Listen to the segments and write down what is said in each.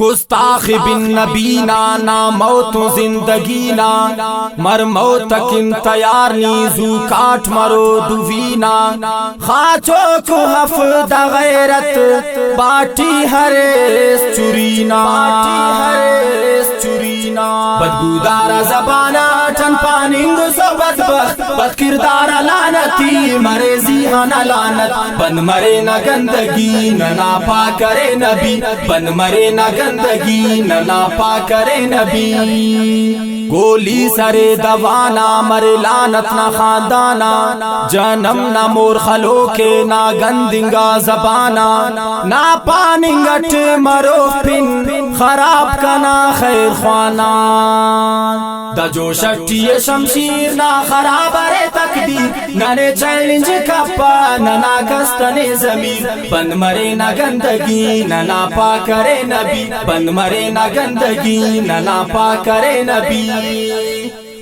گستاخ بن نبینا نا موت و زندگینا مر موت کن تیار نیزو کاٹ مرو دوینا خاچو کو حفظ غیرت باٹی ہریس چورینا بدگودارا زبانا ٹن پاننگ سو بدبخت بد کردارا لعنتی مرے زیہانا لعنت بن مرے نہ گندگی نہ ناپا کرے نبی بن مرے نہ گندگی نہ ناپا کرے نبی گولی سرے دوانا مرے لعنت نہ خاندانا جنم نہ مور خلو کے نہ گندنگا زبانا نہ پاننگٹ مرو پن خراب کنا خیر خوانا دا جو شٹی شمشیر نہ خراب رے تقدیر نہ چیلنج کپا نہ ناکستن ضمیر بن مرے نہ گندگی نہ ناپا کرے نبی بن مرے نہ گندگی نہ ناپا کرے نبی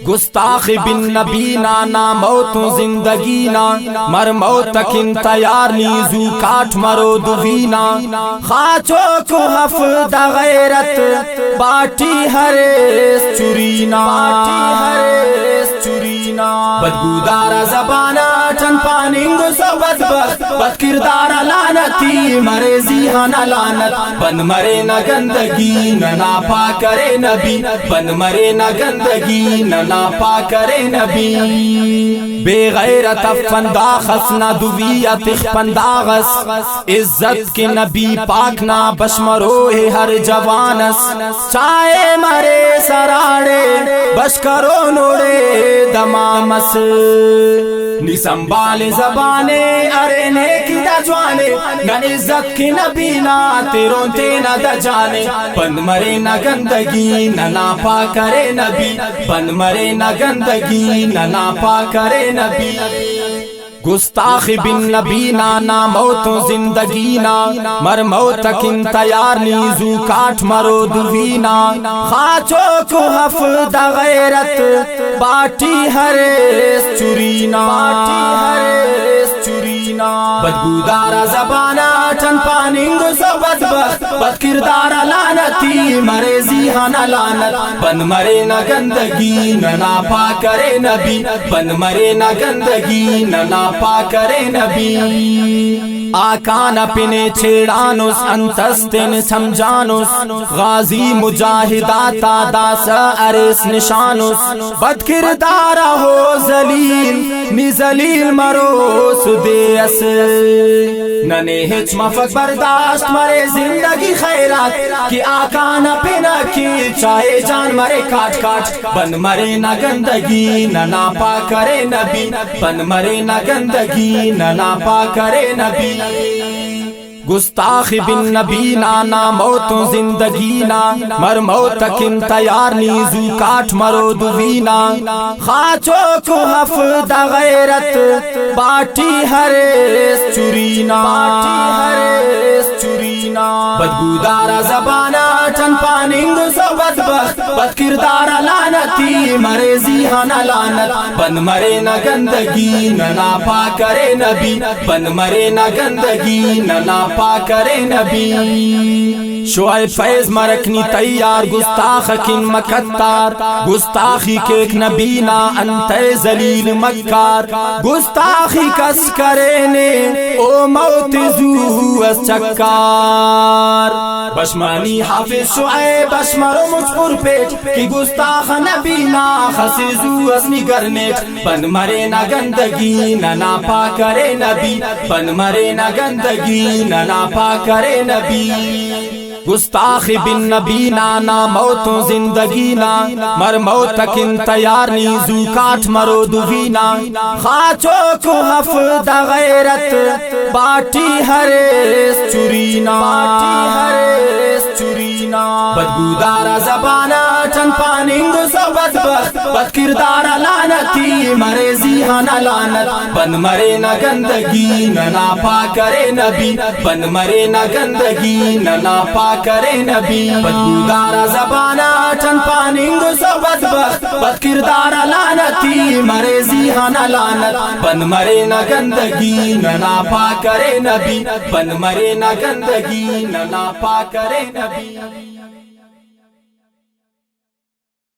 گستاخ بن نبینا نا موت و زندگینا مر موت کن تیار نیزو کاٹ مرو دوینا خاچو کو حفظ غیرت باٹی ہریس چورینا بدگودارا زبانا ٹن پاننگ سو بدبخت بد کردارا لعنتی مرے زیہانا لعنت بن مرے نہ گندگی نہ ناپا کرے نبی بن مرے نہ گندگی نہ ناپا کرے نبی بے غیرت افندا خسنا دویت اخپنداغس عزت کے نبی پاکنا بشمروہ ہر جوانس چائے مرے سراڑے بشکرو نوڑے دمامس نی سنبھال زبانے ارے نیکی دا جوانے نہ عزت کی نبینا تیروں تینا دا جانے بند مرے نہ گندگی نہ ناپا کرے نبی بند مرے نہ گندگی نہ ناپا کرے نبی گستاخ بن نبینا نا موت و زندگینا مر موت کن تیار نیزو کاٹ مرو دوینا خاچو کو حفظ غیرت باٹی ہریس چورینا بدگودارا زبانا ٹن پاننگ سو بدبخت بد کردارا لعنتی مرے زیہانا لعنت بن مرے نہ گندگی نہ ناپا کرے نبی بن مرے نہ گندگی نہ ناپا کرے نبی آکانا پنے چھیڑانس انتستن سمجانس غازی مجاہداتا داس ارس نشانس بد کردارا ہو زلیل نی زلیل مرو سدیس ننے ہچ مفق برداشت مرے زندگی خیرات کی آکانا پنا کی چاہے جان مرے کاٹ کاٹ بن مرے نہ گندگی نہ ناپا کرے نبی بن مرے نہ گندگی نہ ناپا کرے نبی گستاخ بن نبینا نا موت و زندگینا مر موت کن تیار نیزو کاٹ مرو دوینا خاچو کو حفظ غیرت باٹی ہریس چورینا بدگودارا زبانا ٹن پاننگ سو بدبخت بد کردارا لعنتی مرے زیہانا لعنت بن مرے نہ گندگی نہ ناپا کرے نبی بن مرے نہ گندگی نہ ناپا کرے نبی شعیب فیض مرکنی تیار گستاخ کن مکتار گستاخی کے ایک نبینا انت ذلیل مکار گستاخی کس کرے نے او موت زو اس چکار بشمانی حافظ شعیب بشمرو مجبور پیٹ کی گستاخ نبینا خسی زو اس نگرنیٹ بن مرے نہ گندگی نہ ناپا کرے نبی بن مرے نہ گندگی نہ ناپا کرے نبی گستاخ بن نبینا نا موت و زندگینا مر موت کن تیار نیزو کاٹ مرو دوینا خاچو کو حفظ غیرت باٹی ہریس چورینا بدگودارا زبانا چند پاننگ سو بد کردار لعنتی مرے زیہان لعنت بن مرے نہ گندگی نہ ناپا کرے نبی بن مرے نہ گندگی نہ ناپا کرے نبی بدبودار زبانا چند پاننگ سو بد کردار لعنتی مرے زیہان لعنت بن مرے نہ گندگی نہ ناپا کرے نبی بن مرے نہ گندگی نہ ناپا کرے نبی